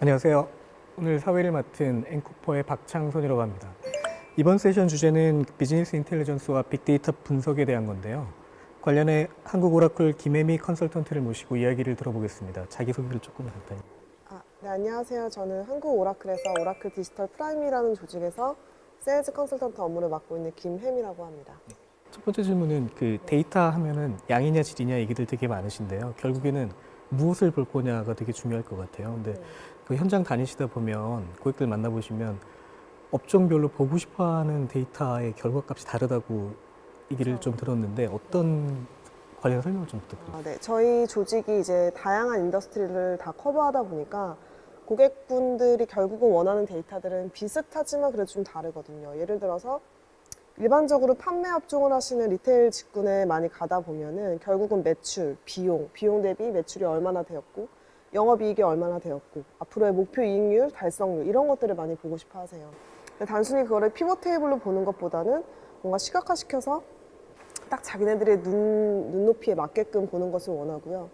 안녕하세요. 오늘 사회를 맡은 앵코퍼의 박창선이라고 합니다. 이번 세션 주제는 비즈니스 인텔리전스와 빅데이터 분석에 대한 건데요. 관련해 한국 오라클 김혜미 컨설턴트를 모시고 이야기를 들어보겠습니다. 자기소개를 조금 간단히. 네, 안녕하세요. 저는 한국 오라클에서 오라클 디지털 프라임이라는 조직에서 세일즈 컨설턴트 업무를 맡고 있는 김혜미라고 합니다. 첫 번째 질문은 데이터 하면은 양이냐 질이냐 얘기들 되게 많으신데요. 결국에는 무엇을 볼 거냐가 되게 중요할 것 같아요. 근데 그 현장 다니시다 보면 고객들 만나보시면 업종별로 보고 싶어하는 데이터의 결과값이 다르다고 얘기를 좀 들었는데 어떤 관련 설명을 좀 부탁드립니다. 네, 저희 조직이 이제 다양한 인더스트리를 다 커버하다 보니까 고객분들이 결국은 원하는 데이터들은 비슷하지만 그래도 좀 다르거든요. 예를 들어서 일반적으로 판매 업종을 하시는 리테일 직군에 많이 가다 보면은 결국은 매출, 비용 대비 매출이 얼마나 되었고 영업이익이 얼마나 되었고 앞으로의 목표 이익률, 달성률 이런 것들을 많이 보고 싶어 하세요. 근데 단순히 그거를 피벗 테이블로 보는 것보다는 뭔가 시각화시켜서 딱 자기네들의 눈높이에 맞게끔 보는 것을 원하고요.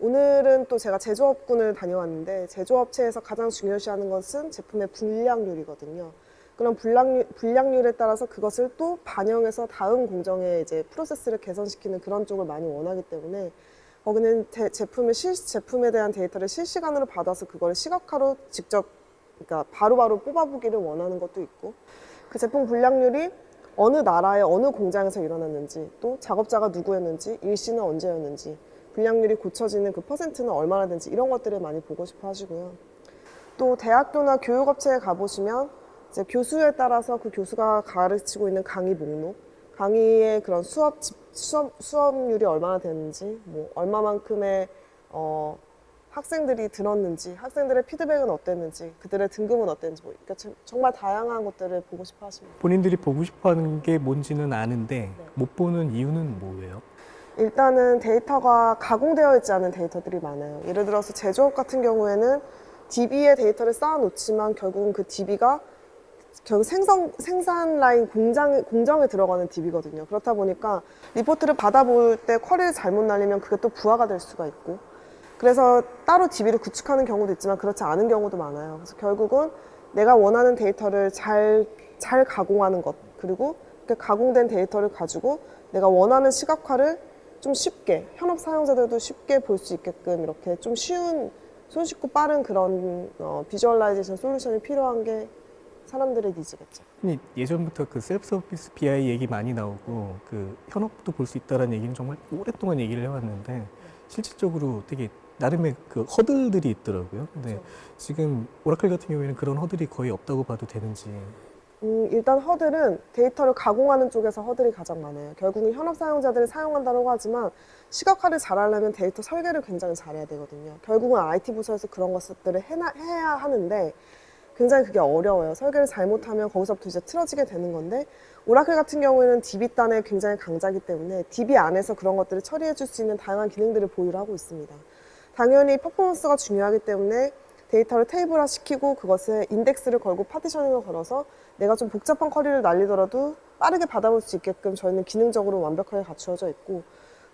오늘은 또 제가 제조업군을 다녀왔는데 제조업체에서 가장 중요시하는 것은 제품의 불량률이거든요. 그런 불량률에 따라서 그것을 또 반영해서 다음 공정에 이제 프로세스를 개선시키는 그런 쪽을 많이 원하기 때문에 거기는 제품에 대한 데이터를 실시간으로 받아서 그걸 시각화로 직접 그러니까 바로바로 뽑아보기를 원하는 것도 있고 그 제품 불량률이 어느 나라의 어느 공장에서 일어났는지 또 작업자가 누구였는지 일시는 언제였는지 불량률이 고쳐지는 그 퍼센트는 얼마나 되는지 이런 것들을 많이 보고 싶어 하시고요. 또 대학교나 교육업체에 가보시면 이제 교수에 따라서 그 교수가 가르치고 있는 강의 목록, 강의의 그런 수업률이 얼마나 되는지, 뭐 얼마만큼의 학생들이 들었는지, 학생들의 피드백은 어땠는지, 그들의 등급은 어땠는지, 그러니까 정말 다양한 것들을 보고 싶어 하십니다. 본인들이 보고 싶어하는 게 뭔지는 아는데 못 보는 이유는 뭐예요? 일단은 데이터가 가공되어 있지 않은 데이터들이 많아요. 예를 들어서 제조업 같은 경우에는 DB의 데이터를 쌓아놓지만 결국은 그 DB가 결국 생산 라인 공정에 들어가는 DB거든요. 그렇다 보니까 리포트를 받아볼 때 쿼리를 잘못 날리면 그게 또 부하가 될 수가 있고 그래서 따로 DB를 구축하는 경우도 있지만 그렇지 않은 경우도 많아요. 그래서 결국은 내가 원하는 데이터를 잘 가공하는 것 그리고 그 가공된 데이터를 가지고 내가 원하는 시각화를 좀 쉽게 현업 사용자들도 쉽게 볼 수 있게끔 이렇게 좀 쉬운 손쉽고 빠른 그런 비주얼라이제이션 솔루션이 필요한 게 사람들의 니즈겠죠. 예전부터 그 셀프 서비스 BI 얘기 많이 나오고 그 현업도 볼 수 있다는 얘기는 정말 오랫동안 얘기를 해왔는데 실질적으로 되게 나름의 그 허들들이 있더라고요. 근데 그렇죠. 지금 오라클 같은 경우에는 그런 허들이 거의 없다고 봐도 되는지. 일단 허들은 데이터를 가공하는 쪽에서 허들이 가장 많아요. 결국은 현업 사용자들이 사용한다고 하지만 시각화를 잘하려면 데이터 설계를 굉장히 잘해야 되거든요. 결국은 IT 부서에서 그런 것들을 해야 하는데 굉장히 그게 어려워요. 설계를 잘못하면 거기서부터 이제 틀어지게 되는 건데 오라클 같은 경우에는 DB단에 굉장히 강자이기 때문에 DB 안에서 그런 것들을 처리해 줄 수 있는 다양한 기능들을 보유를 하고 있습니다. 당연히 퍼포먼스가 중요하기 때문에 데이터를 테이블화 시키고 그것에 인덱스를 걸고 파티셔닝을 걸어서 내가 좀 복잡한 쿼리를 날리더라도 빠르게 받아볼 수 있게끔 저희는 기능적으로 완벽하게 갖추어져 있고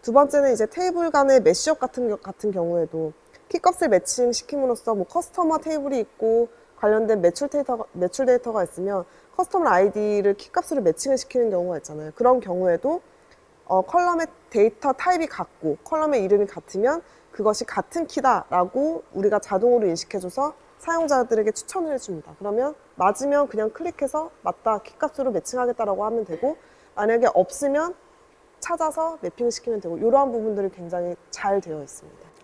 두 번째는 이제 테이블 간의 매시업 같은 경우에도 키값을 매칭시킴으로써 뭐 커스터머 테이블이 있고 관련된 매출 데이터가 있으면 커스터머 아이디를 키값으로 매칭을 시키는 경우가 있잖아요. 그런 경우에도 컬럼의 데이터 타입이 같고 컬럼의 이름이 같으면 그것이 같은 키다라고 우리가 자동으로 인식해줘서 사용자들에게 추천을 해줍니다. 그러면 맞으면 그냥 클릭해서 맞다, 키값으로 매칭하겠다라고 하면 되고 만약에 없으면 찾아서 매핑시키면 되고 이러한 부분들이 굉장히 잘 되어 있습니다.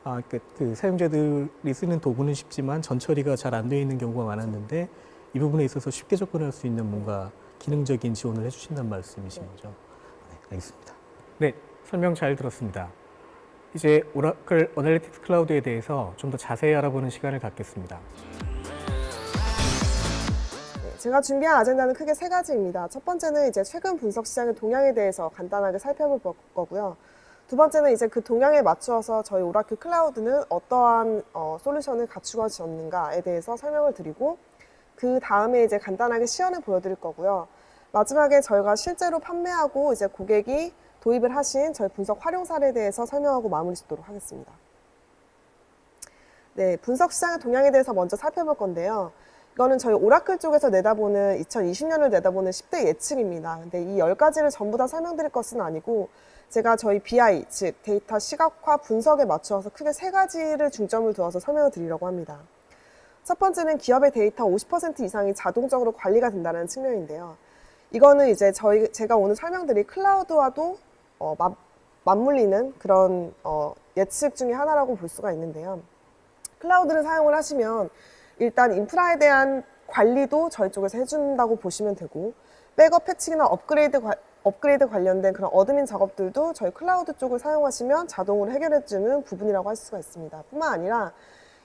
그 사용자들이 쓰는 도구는 쉽지만 전처리가 잘 안 되어 있는 경우가 많았는데 이 부분에 있어서 쉽게 접근할 수 있는 뭔가 기능적인 지원을 해주신다는 말씀이신 거죠? 네, 알겠습니다. 네, 설명 잘 들었습니다. 이제 오라클 어널리틱스 클라우드에 대해서 좀 더 자세히 알아보는 시간을 갖겠습니다. 제가 준비한 아젠다는 크게 세 가지입니다. 첫 번째는 이제 최근 분석 시장의 동향에 대해서 간단하게 살펴볼 거고요. 두 번째는 이제 그 동향에 맞추어서 저희 오라클 클라우드는 어떠한 솔루션을 갖추어졌는가에 대해서 설명을 드리고 그 다음에 이제 간단하게 시연을 보여드릴 거고요. 마지막에 저희가 실제로 판매하고 이제 고객이 도입을 하신 저희 분석 활용 사례에 대해서 설명하고 마무리 짓도록 하겠습니다. 네, 분석 시장의 동향에 대해서 먼저 살펴볼 건데요. 이거는 저희 오라클 쪽에서 내다보는 2020년을 내다보는 10대 예측입니다. 근데 이 10가지를 전부 다 설명드릴 것은 아니고 제가 저희 BI, 즉 데이터 시각화 분석에 맞추어서 크게 3가지를 중점을 두어서 설명을 드리려고 합니다. 첫 번째는 기업의 데이터 50% 이상이 자동적으로 관리가 된다는 측면인데요. 이거는 이제 제가 오늘 설명드릴 클라우드와도 맞물리는 그런 예측 중에 하나라고 볼 수가 있는데요. 클라우드를 사용을 하시면 일단 인프라에 대한 관리도 저희 쪽에서 해준다고 보시면 되고 백업 패칭이나 업그레이드 관련된 그런 어드민 작업들도 저희 클라우드 쪽을 사용하시면 자동으로 해결해주는 부분이라고 할 수가 있습니다. 뿐만 아니라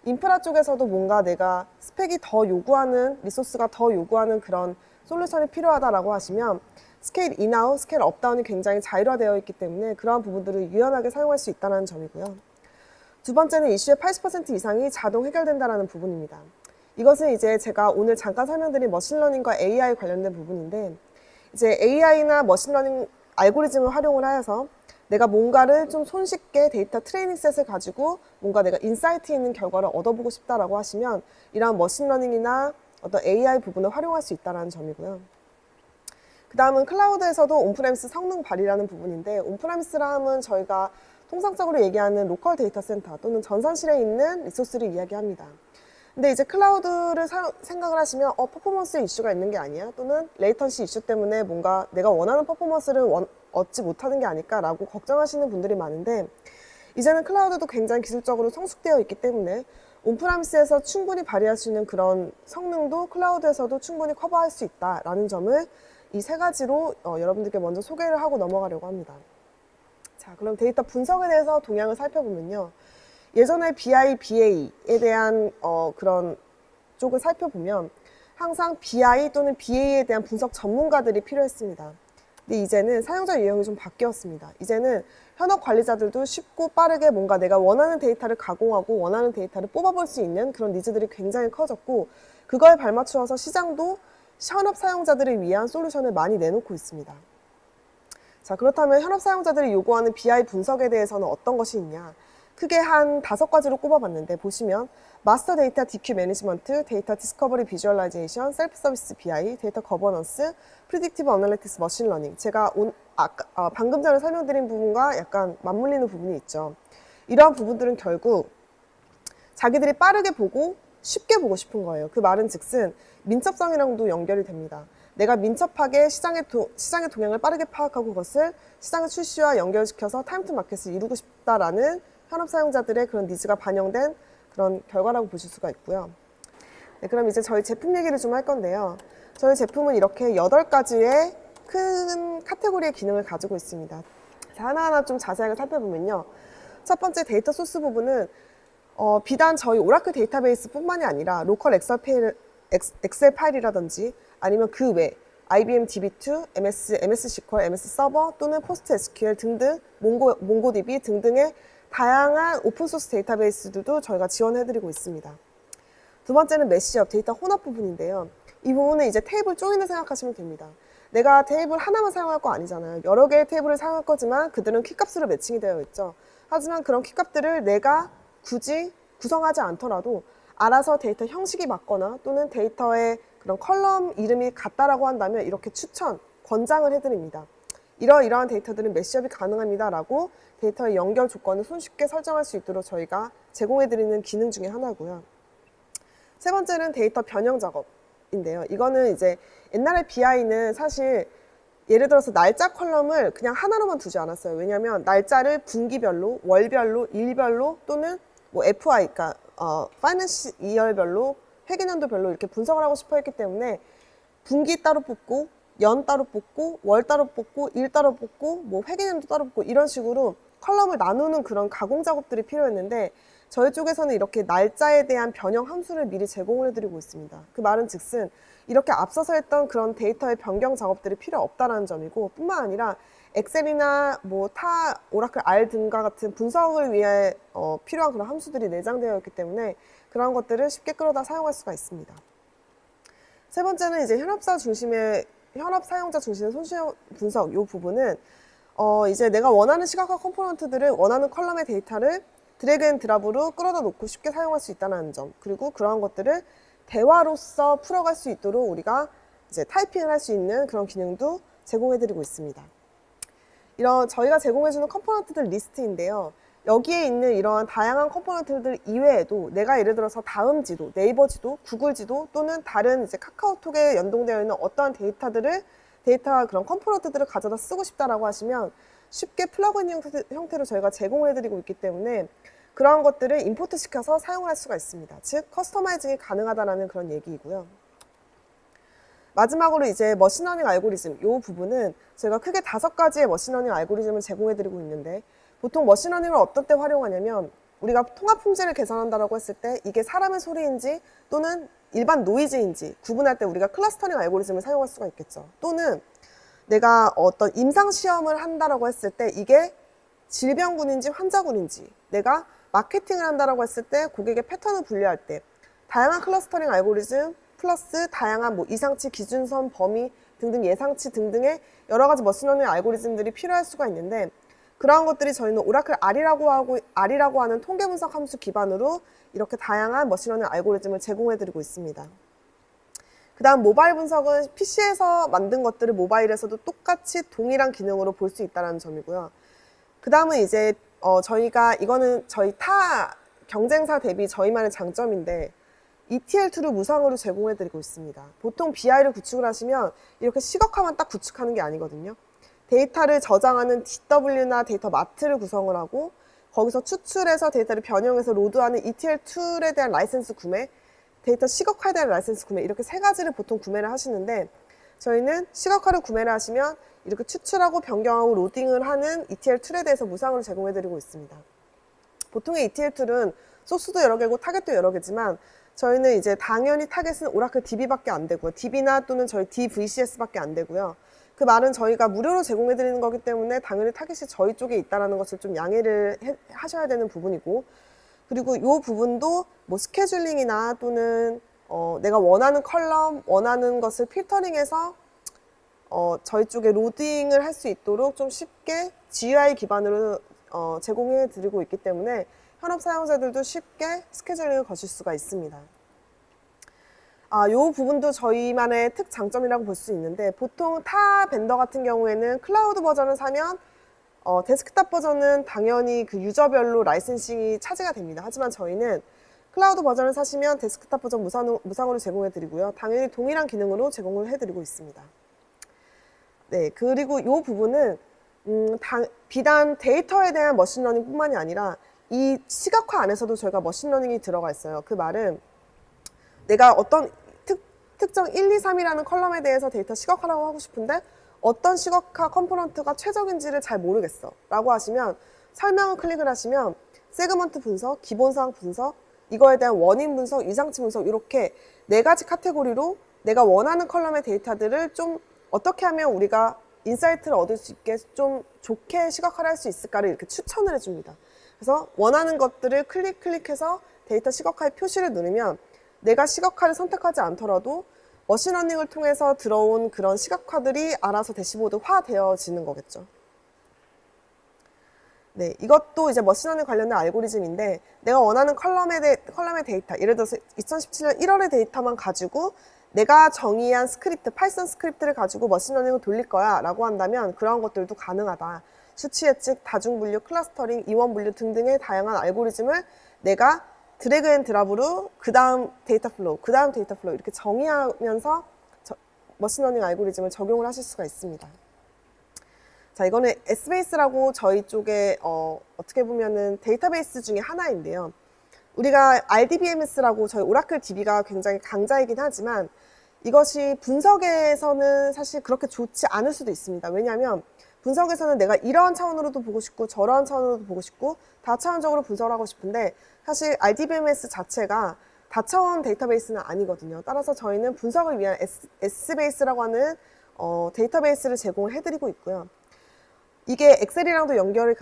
인프라 쪽에서도 뭔가 내가 스펙이 더 요구하는, 리소스가 더 요구하는 그런 솔루션이 필요하다라고 하시면 스케일 인아웃, 스케일 업다운이 굉장히 자율화되어 있기 때문에 그러한 부분들을 유연하게 사용할 수 있다는 점이고요. 두 번째는 이슈의 80% 이상이 자동 해결된다는 부분입니다. 이것은 이제 제가 오늘 잠깐 설명드린 머신러닝과 AI 관련된 부분인데 이제 AI나 머신러닝 알고리즘을 활용을 하여서 내가 뭔가를 좀 손쉽게 데이터 트레이닝 셋을 가지고 뭔가 내가 인사이트 있는 결과를 얻어보고 싶다라고 하시면 이러한 머신러닝이나 어떤 AI 부분을 활용할 수 있다는 점이고요. 그 다음은 클라우드에서도 온프레미스 성능 발휘라는 부분인데 온프레미스라 하면 저희가 통상적으로 얘기하는 로컬 데이터 센터 또는 전산실에 있는 리소스를 이야기합니다. 근데 이제 클라우드를 생각을 하시면 퍼포먼스 이슈가 있는 게 아니야? 또는 레이턴시 이슈 때문에 뭔가 내가 원하는 퍼포먼스를 얻지 못하는 게 아닐까라고 걱정하시는 분들이 많은데 이제는 클라우드도 굉장히 기술적으로 성숙되어 있기 때문에 온프라미스에서 충분히 발휘할 수 있는 그런 성능도 클라우드에서도 충분히 커버할 수 있다라는 점을 이 3가지로 여러분들께 먼저 소개를 하고 넘어가려고 합니다. 자, 그럼 데이터 분석에 대해서 동향을 살펴보면요. 예전에 BI, BA에 대한 그런 쪽을 살펴보면 항상 BI 또는 BA에 대한 분석 전문가들이 필요했습니다. 근데 이제는 사용자 유형이 좀 바뀌었습니다. 이제는 현업 관리자들도 쉽고 빠르게 뭔가 내가 원하는 데이터를 가공하고 원하는 데이터를 뽑아볼 수 있는 그런 니즈들이 굉장히 커졌고 그거에 발맞추어서 시장도 현업 사용자들을 위한 솔루션을 많이 내놓고 있습니다. 자, 그렇다면 현업 사용자들이 요구하는 BI 분석에 대해서는 어떤 것이 있냐? 크게 한 5가지로 꼽아봤는데 보시면 마스터 데이터 DQ 매니지먼트, 데이터 디스커버리 비주얼라이제이션, 셀프 서비스 BI, 데이터 거버넌스, 프리딕티브 어널리틱스 머신러닝. 제가 방금 전에 설명드린 부분과 약간 맞물리는 부분이 있죠. 이러한 부분들은 결국 자기들이 빠르게 보고 쉽게 보고 싶은 거예요. 그 말은 즉슨 민첩성이랑도 연결이 됩니다. 내가 민첩하게 시장의 동향을 빠르게 파악하고 그것을 시장의 출시와 연결시켜서 타임 투 마켓을 이루고 싶다라는 현업 사용자들의 그런 니즈가 반영된 그런 결과라고 보실 수가 있고요. 네, 그럼 이제 저희 제품 얘기를 좀 할 건데요. 저희 제품은 이렇게 8가지의 큰 카테고리의 기능을 가지고 있습니다. 자, 하나하나 좀 자세하게 살펴보면요. 첫 번째 데이터 소스 부분은 비단 저희 오라클 데이터베이스 뿐만이 아니라 로컬 엑셀 파일이라든지 아니면 그 외 IBM DB2, MS SQL, MS 서버 또는 포스트 SQL 등등 몽고DB 등등의 다양한 오픈소스 데이터베이스들도 저희가 지원해드리고 있습니다. 두 번째는 메시업, 데이터 혼합 부분인데요. 이 부분은 이제 테이블 조인을 생각하시면 됩니다. 내가 테이블 하나만 사용할 거 아니잖아요. 여러 개의 테이블을 사용할 거지만 그들은 키값으로 매칭이 되어 있죠. 하지만 그런 키값들을 내가 굳이 구성하지 않더라도 알아서 데이터 형식이 맞거나 또는 데이터의 그런 컬럼 이름이 같다라고 한다면 이렇게 권장을 해드립니다. 이러한 데이터들은 매시업이 가능합니다라고 데이터의 연결 조건을 손쉽게 설정할 수 있도록 저희가 제공해드리는 기능 중에 하나고요. 세 번째는 데이터 변형 작업인데요. 이거는 이제 옛날에 BI는 사실 예를 들어서 날짜 컬럼을 그냥 하나로만 두지 않았어요. 왜냐하면 날짜를 분기별로, 월별로, 일별로 또는 뭐 FI, 그러니까 파이낸스 이열별로, 회계년도별로 이렇게 분석을 하고 싶어 했기 때문에 분기 따로 뽑고 연 따로 뽑고 월 따로 뽑고 일 따로 뽑고 뭐 회계년도 따로 뽑고 이런 식으로 컬럼을 나누는 그런 가공 작업들이 필요했는데 저희 쪽에서는 이렇게 날짜에 대한 변형 함수를 미리 제공을 해드리고 있습니다. 그 말은 즉슨 이렇게 앞서서 했던 그런 데이터의 변경 작업들이 필요 없다는 점이고 뿐만 아니라 엑셀이나 뭐 타 오라클 R 등과 같은 분석을 위해 필요한 그런 함수들이 내장되어 있기 때문에 그런 것들을 쉽게 끌어다 사용할 수가 있습니다. 세 번째는 이제 현업 사용자 중심의 손실 분석 이 부분은 이제 내가 원하는 시각화 컴포넌트들을 원하는 컬럼의 데이터를 드래그 앤 드랍으로 끌어다 놓고 쉽게 사용할 수 있다는 점, 그리고 그러한 것들을 대화로서 풀어갈 수 있도록 우리가 이제 타이핑을 할 수 있는 그런 기능도 제공해드리고 있습니다. 이런 저희가 제공해주는 컴포넌트들 리스트인데요. 여기에 있는 이러한 다양한 컴포넌트들 이외에도 내가 예를 들어서 다음 지도, 네이버 지도, 구글 지도 또는 다른 이제 카카오톡에 연동되어 있는 어떠한 데이터 그런 컴포넌트들을 가져다 쓰고 싶다라고 하시면 쉽게 플러그인 형태로 저희가 제공해드리고 있기 때문에 그러한 것들을 임포트 시켜서 사용을 할 수가 있습니다. 즉 커스터마이징이 가능하다는 그런 얘기이고요. 마지막으로 이제 머신러닝 알고리즘, 이 부분은 제가 크게 5가지의 머신러닝 알고리즘을 제공해드리고 있는데 보통 머신러닝을 어떤 때 활용하냐면 우리가 통합 품질을 개선한다고 했을 때 이게 사람의 소리인지 또는 일반 노이즈인지 구분할 때 우리가 클러스터링 알고리즘을 사용할 수가 있겠죠. 또는 내가 어떤 임상시험을 한다고 했을 때 이게 질병군인지 환자군인지, 내가 마케팅을 한다고 했을 때 고객의 패턴을 분류할 때 다양한 클러스터링 알고리즘 플러스 다양한 뭐 이상치, 기준선, 범위 등등 예상치 등등의 여러 가지 머신러닝 알고리즘들이 필요할 수가 있는데 그러한 것들이 저희는 오라클 R이라고 하는 통계 분석 함수 기반으로 이렇게 다양한 머신러닝 알고리즘을 제공해드리고 있습니다. 그 다음 모바일 분석은 PC에서 만든 것들을 모바일에서도 똑같이 동일한 기능으로 볼 수 있다는 점이고요. 그 다음은 이제 저희가 이거는 저희 타 경쟁사 대비 저희만의 장점인데 ETL2를 무상으로 제공해드리고 있습니다. 보통 BI를 구축을 하시면 이렇게 시각화만 딱 구축하는 게 아니거든요. 데이터를 저장하는 DW나 데이터 마트를 구성을 하고 거기서 추출해서 데이터를 변형해서 로드하는 ETL 툴에 대한 라이센스 구매, 데이터 시각화에 대한 라이센스 구매 이렇게 3가지를 보통 구매를 하시는데 저희는 시각화를 구매를 하시면 이렇게 추출하고 변경하고 로딩을 하는 ETL 툴에 대해서 무상으로 제공해드리고 있습니다. 보통의 ETL 툴은 소스도 여러 개고 타겟도 여러 개지만 저희는 이제 당연히 타겟은 오라클 DB밖에 안 되고요. DB나 또는 저희 DVCS밖에 안 되고요. 그 말은 저희가 무료로 제공해드리는 거기 때문에 당연히 타겟이 저희 쪽에 있다는 것을 좀 양해를 하셔야 되는 부분이고 그리고 이 부분도 뭐 스케줄링이나 또는 내가 원하는 컬럼, 원하는 것을 필터링해서 저희 쪽에 로딩을 할 수 있도록 좀 쉽게 GUI 기반으로 제공해드리고 있기 때문에 현업 사용자들도 쉽게 스케줄링을 거실 수가 있습니다. 이 부분도 저희만의 특장점이라고 볼 수 있는데 보통 타 벤더 같은 경우에는 클라우드 버전을 사면 데스크탑 버전은 당연히 그 유저별로 라이센싱이 차지가 됩니다. 하지만 저희는 클라우드 버전을 사시면 데스크탑 버전 무상으로 제공해드리고요. 당연히 동일한 기능으로 제공을 해드리고 있습니다. 네, 그리고 이 부분은 비단 데이터에 대한 머신러닝 뿐만이 아니라 이 시각화 안에서도 저희가 머신러닝이 들어가 있어요. 그 말은 내가 어떤 특정 1, 2, 3이라는 컬럼에 대해서 데이터 시각화라고 하고 싶은데 어떤 시각화 컴포넌트가 최적인지를 잘 모르겠어 라고 하시면 설명을 클릭을 하시면 세그먼트 분석, 기본사항 분석, 이거에 대한 원인 분석, 이상치 분석 이렇게 4가지 카테고리로 내가 원하는 컬럼의 데이터들을 좀 어떻게 하면 우리가 인사이트를 얻을 수 있게 좀 좋게 시각화를 할 수 있을까를 이렇게 추천을 해줍니다. 그래서 원하는 것들을 클릭해서 데이터 시각화의 표시를 누르면 내가 시각화를 선택하지 않더라도 머신러닝을 통해서 들어온 그런 시각화들이 알아서 대시보드화 되어지는 거겠죠. 네, 이것도 이제 머신러닝 관련된 알고리즘인데 내가 원하는 컬럼의 데이터, 예를 들어서 2017년 1월의 데이터만 가지고 내가 정의한 스크립트, 파이썬 스크립트를 가지고 머신러닝을 돌릴 거야 라고 한다면 그런 것들도 가능하다. 수치 예측, 다중 분류, 클러스터링, 이원 분류 등등의 다양한 알고리즘을 내가 드래그 앤 드랍으로 그 다음 데이터 플로우 이렇게 정의하면서 머신러닝 알고리즘을 적용을 하실 수가 있습니다. 자, 이거는 S베이스라고 저희 쪽에 어떻게 보면은 데이터베이스 중에 하나인데요. 우리가 RDBMS라고 저희 오라클 DB가 굉장히 강자이긴 하지만 이것이 분석에서는 사실 그렇게 좋지 않을 수도 있습니다. 왜냐하면 분석에서는 내가 이러한 차원으로도 보고 싶고 저러한 차원으로도 보고 싶고 다차원적으로 분석을 하고 싶은데 사실 RDBMS 자체가 다차원 데이터베이스는 아니거든요. 따라서 저희는 분석을 위한 S베이스라고 하는 데이터베이스를 제공을 해드리고 있고요. 이게 엑셀이랑도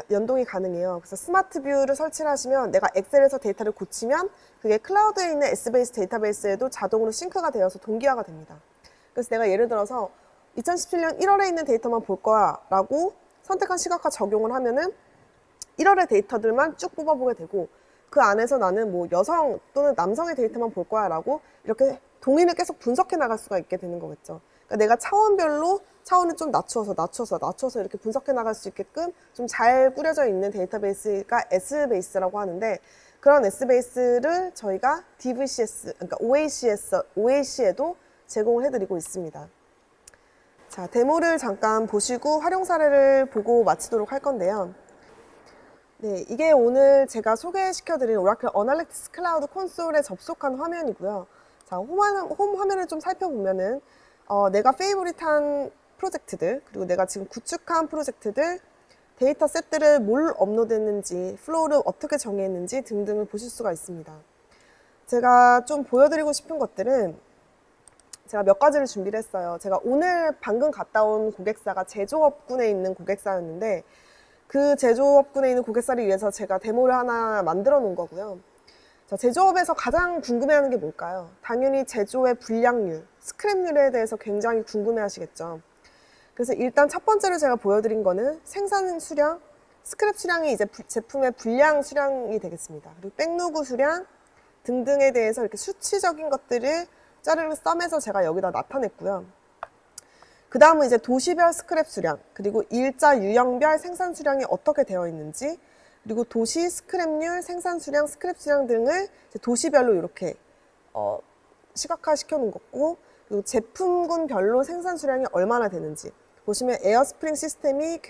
연동이 가능해요. 그래서 스마트 뷰를 설치를 하시면 내가 엑셀에서 데이터를 고치면 그게 클라우드에 있는 S베이스 데이터베이스에도 자동으로 싱크가 되어서 동기화가 됩니다. 그래서 내가 예를 들어서 2017년 1월에 있는 데이터만 볼 거야 라고 선택한 시각화 적용을 하면은 1월의 데이터들만 쭉 뽑아보게 되고 그 안에서 나는 뭐 여성 또는 남성의 데이터만 볼 거야 라고 이렇게 동인을 계속 분석해 나갈 수가 있게 되는 거겠죠. 그러니까 내가 차원별로 차원을 좀 낮춰서 이렇게 분석해 나갈 수 있게끔 좀 잘 꾸려져 있는 데이터베이스가 S베이스라고 하는데 그런 S베이스를 저희가 DVCS, 그러니까 OAC에도 제공을 해드리고 있습니다. 자, 데모를 잠깐 보시고 활용 사례를 보고 마치도록 할 건데요. 네, 이게 오늘 제가 소개시켜드린 오라클 어널리틱스 클라우드 콘솔에 접속한 화면이고요. 자, 홈 화면을 좀 살펴보면은 내가 페이보릿한 프로젝트들, 그리고 내가 지금 구축한 프로젝트들, 데이터 셋들을 뭘 업로드했는지, 플로우를 어떻게 정의했는지 등등을 보실 수가 있습니다. 제가 좀 보여드리고 싶은 것들은 제가 몇 가지를 준비를 했어요. 제가 오늘 방금 갔다 온 고객사가 제조업군에 있는 고객사였는데 그 제조업군에 있는 고객사를 위해서 제가 데모를 하나 만들어 놓은 거고요. 자, 제조업에서 가장 궁금해하는 게 뭘까요? 당연히 제조의 불량률, 스크랩률에 대해서 굉장히 궁금해하시겠죠. 그래서 일단 첫 번째로 제가 보여드린 거는 생산 수량, 스크랩 수량이 이제 제품의 불량 수량이 되겠습니다. 그리고 백로그 수량 등등에 대해서 이렇게 수치적인 것들을 짜르르 썸해서 제가 여기다 나타냈고요. 그 다음은 이제 도시별 스크랩 수량, 그리고 일자 유형별 생산 수량이 어떻게 되어 있는지, 그리고 도시 스크랩률, 생산 수량, 스크랩 수량 등을 이제 도시별로 이렇게 시각화 시켜 놓은 거고, 그리고 제품군별로 생산 수량이 얼마나 되는지 보시면 에어스프링 시스템이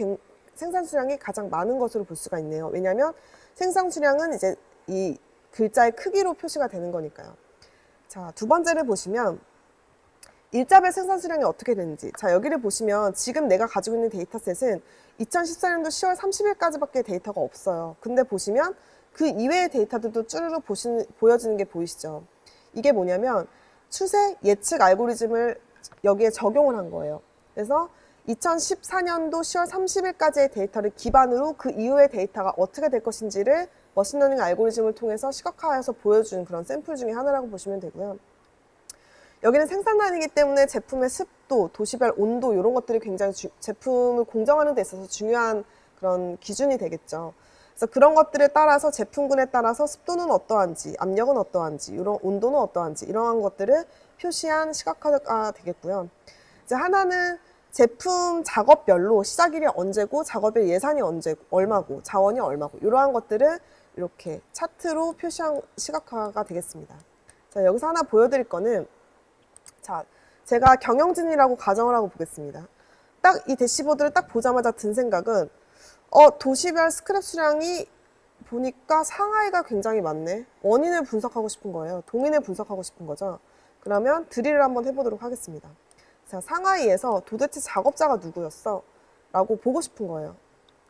생산 수량이 가장 많은 것으로 볼 수가 있네요. 왜냐하면 생산 수량은 이제 이 글자의 크기로 표시가 되는 거니까요. 자, 두 번째를 보시면 일자별 생산 수량이 어떻게 되는지. 자, 여기를 보시면 지금 내가 가지고 있는 데이터셋은 2014년도 10월 30일까지밖에 데이터가 없어요. 근데 보시면 그 이외의 데이터들도 쭈르르 보여지는 게 보이시죠? 이게 뭐냐면 추세 예측 알고리즘을 여기에 적용을 한 거예요. 그래서 2014년도 10월 30일까지의 데이터를 기반으로 그 이후의 데이터가 어떻게 될 것인지를 머신러닝 알고리즘을 통해서 시각화해서 보여주는 그런 샘플 중에 하나라고 보시면 되고요. 여기는 생산란이기 때문에 제품의 습도, 도시별 온도 이런 것들이 굉장히 제품을 공정하는 데 있어서 중요한 그런 기준이 되겠죠. 그래서 그런 것들에 따라서 제품군에 따라서 습도는 어떠한지, 압력은 어떠한지, 이런 온도는 어떠한지 이러한 것들을 표시한 시각화가 되겠고요. 이제 하나는 제품 작업별로 시작일이 언제고 작업의 예산이 얼마고 자원이 얼마고 이러한 것들을 이렇게 차트로 표시한 시각화가 되겠습니다. 자, 여기서 하나 보여드릴 거는 자, 제가 경영진이라고 가정을 하고 보겠습니다. 딱 이 대시보드를 딱 보자마자 든 생각은 도시별 스크랩 수량이 보니까 상하이가 굉장히 많네. 원인을 분석하고 싶은 거예요. 동인을 분석하고 싶은 거죠. 그러면 드릴을 한번 해보도록 하겠습니다. 자, 상하이에서 도대체 작업자가 누구였어? 라고 보고 싶은 거예요.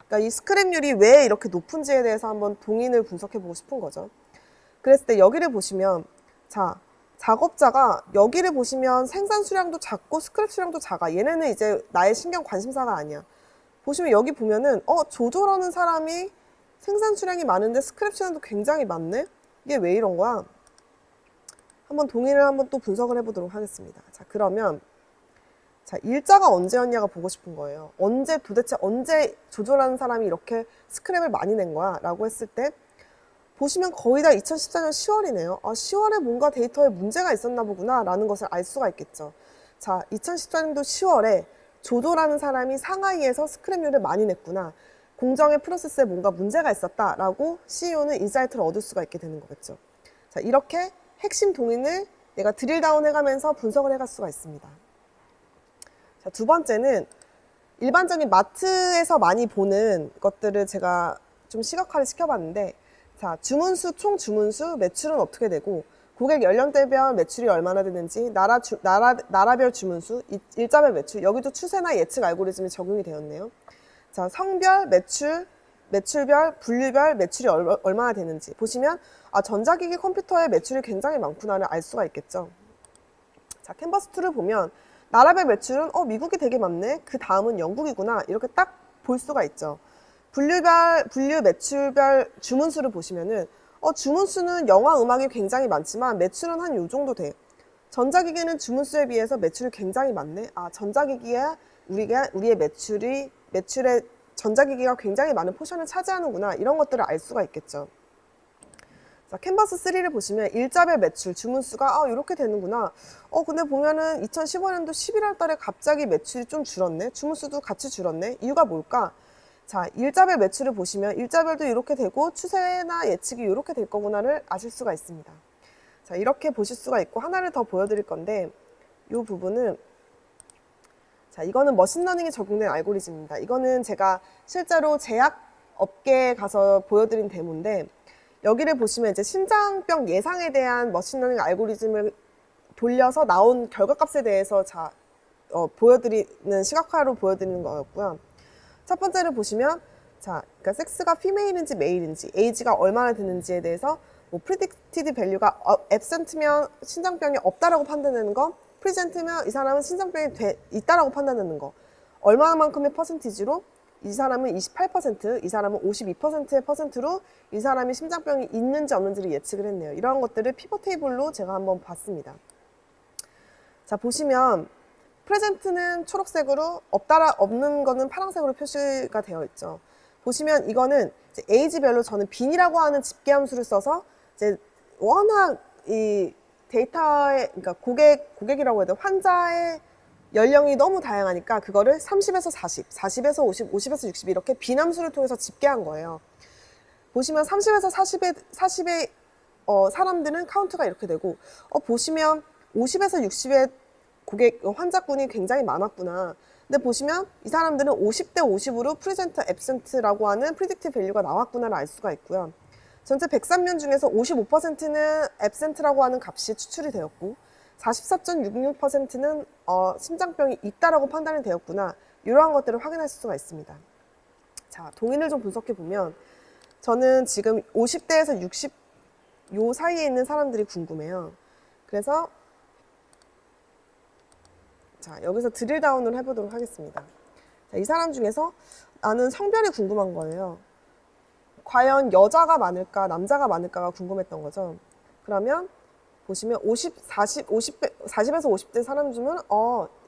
그러니까 이 스크랩률이 왜 이렇게 높은지에 대해서 한번 동인을 분석해보고 싶은 거죠. 그랬을 때 여기를 보시면 자, 작업자가 여기를 보시면 생산 수량도 작고 스크랩 수량도 작아. 얘네는 이제 나의 신경 관심사가 아니야. 보시면 여기 보면은 조조라는 사람이 생산 수량이 많은데 스크랩 수량도 굉장히 많네? 이게 왜 이런 거야? 한번 동의를 한번 또 분석을 해보도록 하겠습니다. 자, 그러면 자, 일자가 언제였냐가 보고 싶은 거예요. 도대체 언제 조조라는 사람이 이렇게 스크랩을 많이 낸 거야? 라고 했을 때 보시면 거의 다 2014년 10월이네요. 10월에 뭔가 데이터에 문제가 있었나 보구나 라는 것을 알 수가 있겠죠. 자, 2014년도 10월에 조조라는 사람이 상하이에서 스크랩률을 많이 냈구나. 공정의 프로세스에 뭔가 문제가 있었다라고 CEO는 인사이트를 얻을 수가 있게 되는 거겠죠. 자, 이렇게 핵심 동인을 내가 드릴다운 해가면서 분석을 해갈 수가 있습니다. 자, 두 번째는 일반적인 마트에서 많이 보는 것들을 제가 좀 시각화를 시켜봤는데 자, 총 주문수, 매출은 어떻게 되고 고객 연령대별 매출이 얼마나 되는지 나라별 주문수, 일자별 매출 여기도 추세나 예측 알고리즘이 적용이 되었네요. 자, 성별, 매출별, 분류별 매출이 얼마나 되는지 보시면 전자기기 컴퓨터의 매출이 굉장히 많구나를 알 수가 있겠죠. 자, 캔버스2를 보면 나라별 매출은 미국이 되게 많네. 그 다음은 영국이구나. 이렇게 딱 볼 수가 있죠. 분류 매출별 주문수를 보시면은 주문수는 영화, 음악이 굉장히 많지만 매출은 한 요 정도 돼. 전자기기는 주문수에 비해서 매출이 굉장히 많네. 전자기기에 우리의 매출의 전자기기가 굉장히 많은 포션을 차지하는구나, 이런 것들을 알 수가 있겠죠. 자, 캔버스 3를 보시면 일자별 매출, 주문수가 이렇게 되는구나. 근데 보면은 2015년도 11월 달에 갑자기 매출이 좀 줄었네. 주문수도 같이 줄었네. 이유가 뭘까? 자, 일자별 매출을 보시면 일자별도 이렇게 되고 추세나 예측이 이렇게 될 거구나를 아실 수가 있습니다. 자, 이렇게 보실 수가 있고, 하나를 더 보여드릴 건데, 이 부분은, 자, 이거는 머신러닝에 적용된 알고리즘입니다. 이거는 제가 실제로 제약 업계에 가서 보여드린 데모인데, 여기를 보시면 이제 심장병 예상에 대한 머신러닝 알고리즘을 돌려서 나온 결과값에 대해서 보여드리는, 시각화로 보여드리는 거였고요. 첫 번째를 보시면, 자, 그러니까 섹스가 피메일인지 메일인지, 에이지가 얼마나 되는지에 대해서 뭐 프리딕티드 밸류가 앱센트면 심장병이 없다라고 판단하는 거, 프리젠트면 이 사람은 심장병이 있다라고 판단하는 거, 얼마만큼의 퍼센티지로 이 사람은 28%, 이 사람은 52%의 퍼센트로 이 사람이 심장병이 있는지 없는지를 예측을 했네요. 이런 것들을 피벗 테이블로 제가 한번 봤습니다. 자, 보시면 프레젠트는 초록색으로, 없는 거는 파란색으로 표시가 되어 있죠. 보시면 이거는 이제 에이지별로 저는 빈이라고 하는 집계함수를 써서 이제 워낙 이 데이터의, 그러니까 고객이라고 해야 돼, 환자의 연령이 너무 다양하니까 그거를 30에서 40, 40에서 50, 50에서 60 이렇게 빈함수를 통해서 집계한 거예요. 보시면 30에서 40의 사람들은 카운트가 이렇게 되고, 보시면 50에서 60의 환자군이 굉장히 많았구나. 근데 보시면 이 사람들은 50대 50으로 프레젠트 앱센트라고 하는 프리딕티브 밸류가 나왔구나를 알 수가 있고요. 전체 103명 중에서 55%는 앱센트라고 하는 값이 추출이 되었고, 44.66%는 심장병이 있다라고 판단이 되었구나, 이러한 것들을 확인할 수가 있습니다. 자, 동인을 좀 분석해 보면, 저는 지금 50대에서 60 요 사이에 있는 사람들이 궁금해요. 그래서 자, 여기서 드릴 다운을 해보도록 하겠습니다. 자, 이 사람 중에서 나는 성별이 궁금한 거예요. 과연 여자가 많을까, 남자가 많을까가 궁금했던 거죠. 그러면 보시면 40에서 50대 사람 중은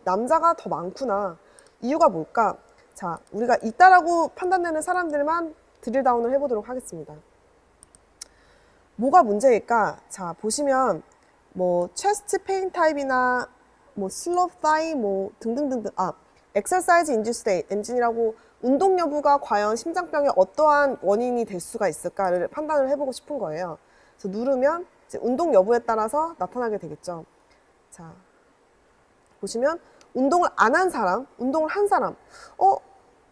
남자가 더 많구나. 이유가 뭘까? 자, 우리가 있다라고 판단되는 사람들만 드릴 다운을 해보도록 하겠습니다. 뭐가 문제일까? 자, 보시면 뭐 체스트 페인 타입이나 뭐 슬로프 타이 뭐 등등등등, 엑서사이즈 인듀스 엔진이라고 운동 여부가 과연 심장병의 어떠한 원인이 될 수가 있을까를 판단을 해보고 싶은 거예요. 그래서 누르면 이제 운동 여부에 따라서 나타나게 되겠죠. 자, 보시면 운동을 안 한 사람, 운동을 한 사람,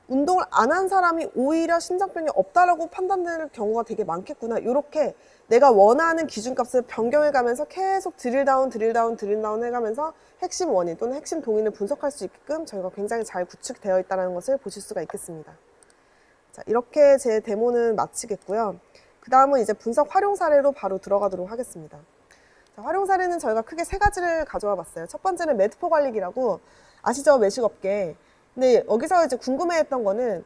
운동을 안 한 사람이 오히려 심장병이 없다라고 판단되는 경우가 되게 많겠구나. 이렇게 내가 원하는 기준값을 변경해 가면서 계속 드릴 다운 해가면서 핵심 원인 또는 핵심 동인을 분석할 수 있게끔 저희가 굉장히 잘 구축되어 있다는 것을 보실 수가 있겠습니다. 자, 이렇게 제 데모는 마치겠고요. 그 다음은 이제 분석 활용 사례로 바로 들어가도록 하겠습니다. 자, 활용 사례는 저희가 크게 세 가지를 가져와 봤어요. 첫 번째는 매트포 관리기라고, 아시죠? 매식업계. 근데 여기서 이제 궁금해했던 거는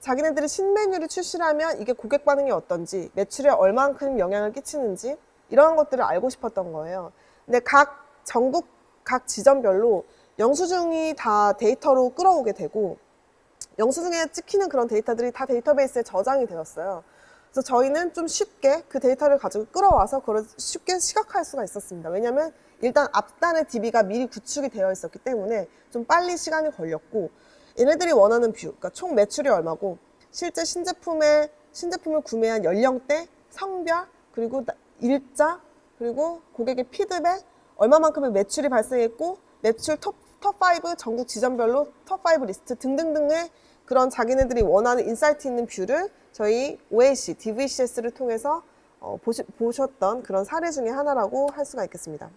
자기네들이 신메뉴를 출시하면 이게 고객 반응이 어떤지, 매출에 얼만큼 영향을 끼치는지, 이런 것들을 알고 싶었던 거예요. 근데 전국 각 지점별로 영수증이 다 데이터로 끌어오게 되고, 영수증에 찍히는 그런 데이터들이 다 데이터베이스에 저장이 되었어요. 그래서 저희는 좀 쉽게 그 데이터를 가지고 끌어와서 그걸 쉽게 시각화할 수가 있었습니다. 왜냐하면 일단 앞단의 DB가 미리 구축이 되어 있었기 때문에 좀 빨리 시간이 걸렸고, 얘네들이 원하는 뷰, 그러니까 총 매출이 얼마고, 실제 신제품을 구매한 연령대, 성별, 그리고 일자, 그리고 고객의 피드백, 얼마만큼의 매출이 발생했고, 매출 톱5 전국 지점별로 톱5 리스트 등등등의 그런 자기네들이 원하는 인사이트 있는 뷰를 저희 OAC, DVCS를 통해서 보셨던 그런 사례 중에 하나라고 할 수가 있겠습니다.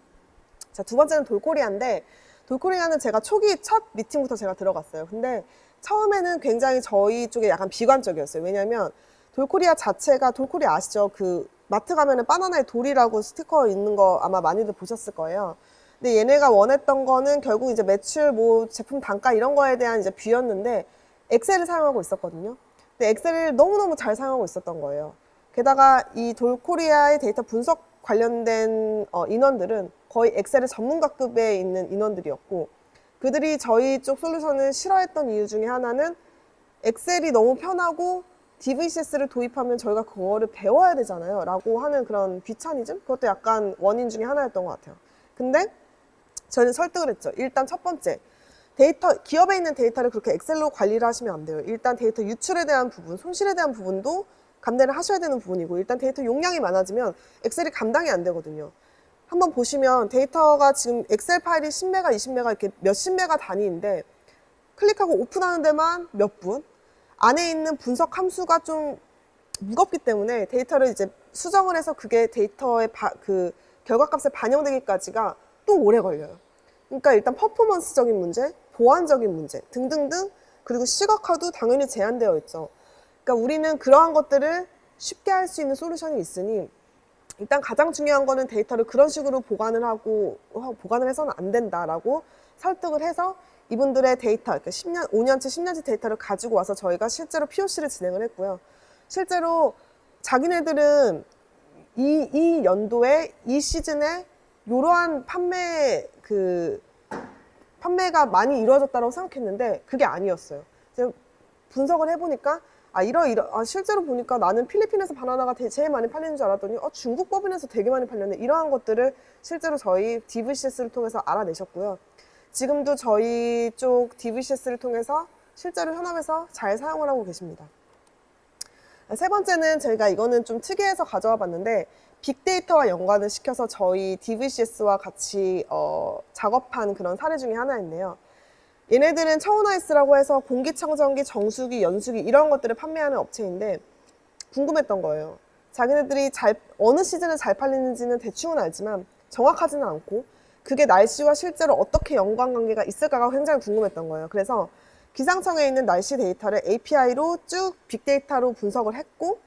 자, 두 번째는 돌코리아인데, 돌코리아는 제가 초기 첫 미팅부터 제가 들어갔어요. 근데 처음에는 굉장히 저희 쪽에 약간 비관적이었어요. 왜냐면 돌코리아 자체가, 돌코리아 아시죠? 그 마트 가면은 바나나의 돌이라고 스티커 있는 거 아마 많이들 보셨을 거예요. 근데 얘네가 원했던 거는 결국 이제 매출, 뭐 제품 단가 이런 거에 대한 이제 뷰였는데 엑셀을 사용하고 있었거든요. 근데 엑셀을 너무너무 잘 사용하고 있었던 거예요. 게다가 이 돌코리아의 데이터 분석 관련된 인원들은 거의 엑셀의 전문가급에 있는 인원들이었고, 그들이 저희 쪽 솔루션을 싫어했던 이유 중에 하나는 엑셀이 너무 편하고 DVCS를 도입하면 저희가 그거를 배워야 되잖아요 라고 하는 그런 귀차니즘? 그것도 약간 원인 중에 하나였던 것 같아요. 근데 저희는 설득을 했죠. 일단 첫 번째, 데이터, 기업에 있는 데이터를 그렇게 엑셀로 관리를 하시면 안 돼요. 일단 데이터 유출에 대한 부분, 손실에 대한 부분도 감내를 하셔야 되는 부분이고, 일단 데이터 용량이 많아지면 엑셀이 감당이 안 되거든요. 한번 보시면 데이터가 지금 엑셀 파일이 10메가, 20메가 이렇게 몇십 메가 단위인데 클릭하고 오픈하는 데만 몇 분, 안에 있는 분석 함수가 좀 무겁기 때문에 데이터를 이제 수정을 해서 그게 데이터의 그 결과값에 반영되기까지가 또 오래 걸려요. 그러니까 일단 퍼포먼스적인 문제, 보안적인 문제 등등등, 그리고 시각화도 당연히 제한되어 있죠. 그러니까 우리는 그러한 것들을 쉽게 할 수 있는 솔루션이 있으니 일단 가장 중요한 거는 데이터를 그런 식으로 보관을 해서는 안 된다라고 설득을 해서 이분들의 데이터, 그러니까 10년, 5년치, 10년치 데이터를 가지고 와서 저희가 실제로 POC를 진행을 했고요. 실제로 자기네들은 이 연도에, 이 시즌에 이러한 판매가 많이 이루어졌다고 생각했는데 그게 아니었어요. 제가 분석을 해보니까 실제로 보니까 나는 필리핀에서 바나나가 제일 많이 팔리는 줄 알았더니 중국 법인에서 되게 많이 팔렸네. 이러한 것들을 실제로 저희 DVCS를 통해서 알아내셨고요. 지금도 저희 쪽 DVCS를 통해서 실제로 현업에서 잘 사용을 하고 계십니다. 세 번째는 저희가 이거는 좀 특이해서 가져와 봤는데 빅데이터와 연관을 시켜서 저희 DVCS와 같이 작업한 그런 사례 중에 하나인데요. 얘네들은 청운아이스라고 해서 공기청정기, 정수기, 연수기 이런 것들을 판매하는 업체인데 궁금했던 거예요. 자기네들이 어느 시즌에 잘 팔리는지는 대충은 알지만 정확하지는 않고 그게 날씨와 실제로 어떻게 연관관계가 있을까가 굉장히 궁금했던 거예요. 그래서 기상청에 있는 날씨 데이터를 API로 쭉 빅데이터로 분석을 했고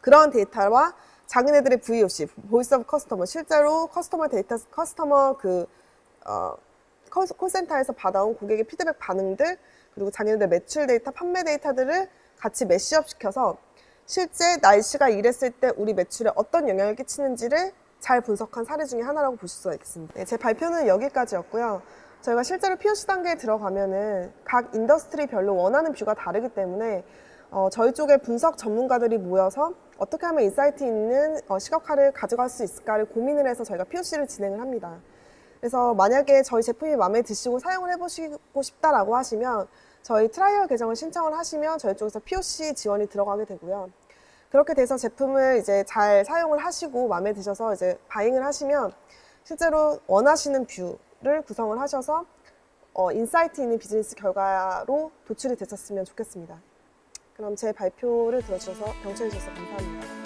그러한 데이터와 자기네들의 VOC, 보이스 오브 커스터머, 실제로 커스터머 콜센터에서 받아온 고객의 피드백 반응들, 그리고 자기네들 매출 데이터, 판매 데이터들을 같이 매시업 시켜서 실제 날씨가 이랬을 때 우리 매출에 어떤 영향을 끼치는지를 잘 분석한 사례 중에 하나라고 보실 수가 있습니다. 네, 제 발표는 여기까지였고요. 저희가 실제로 POC 단계에 들어가면은 각 인더스트리별로 원하는 뷰가 다르기 때문에 저희 쪽에 분석 전문가들이 모여서 어떻게 하면 인사이트 있는 시각화를 가져갈 수 있을까를 고민을 해서 저희가 POC를 진행을 합니다. 그래서 만약에 저희 제품이 마음에 드시고 사용을 해보시고 싶다라고 하시면 저희 트라이얼 계정을 신청을 하시면 저희 쪽에서 POC 지원이 들어가게 되고요. 그렇게 돼서 제품을 이제 잘 사용을 하시고 마음에 드셔서 이제 바잉을 하시면 실제로 원하시는 뷰를 구성을 하셔서 인사이트 있는 비즈니스 결과로 도출이 되셨으면 좋겠습니다. 그럼 제 발표를 들어주셔서 경청해 주셔서 감사합니다.